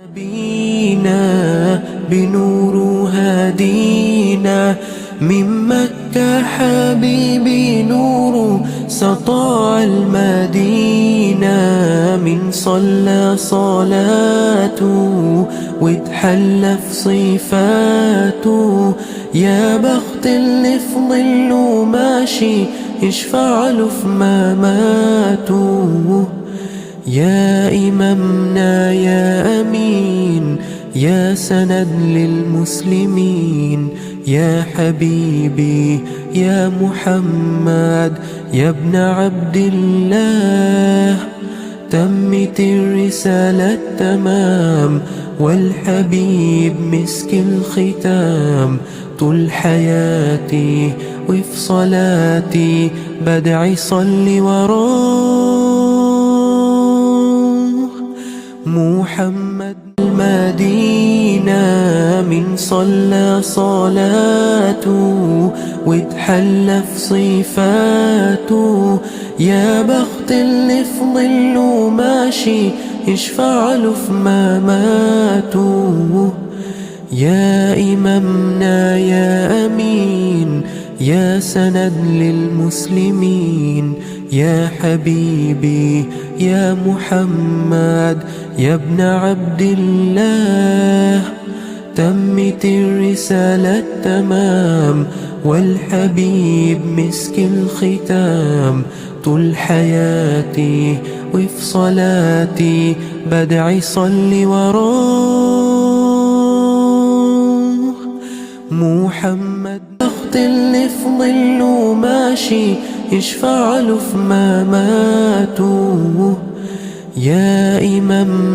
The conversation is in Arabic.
بينا بنور هادينا من مكة حبيبي نور سطع المدينة من صلى صلاته واتحلى في صفاته يا بخت اللي في ظله ماشي يشفع له في مماته يا إمامنا يا أمين يا سند للمسلمين يا حبيبي يا محمد يا ابن عبد الله تمت الرسالة تمام والحبيب مسك الختام طول حياتي وفي صلاتي بدعي صلي وراه محمد المدينة من صلى صلاته واتحلى في صفاته يا بخت اللي في ظله ماشي يشفع له في مماته يا إمامنا يا أمين يا سند للمسلمين يا حبيبي يا محمد يا ابن عبد الله تمت الرسالة تمام والحبيب مسك الختام طول حياتي وفي صلاتي بدعي صلي وراه محمد بخت اللي في ظله ماشي يشفع له في مماته يا إمام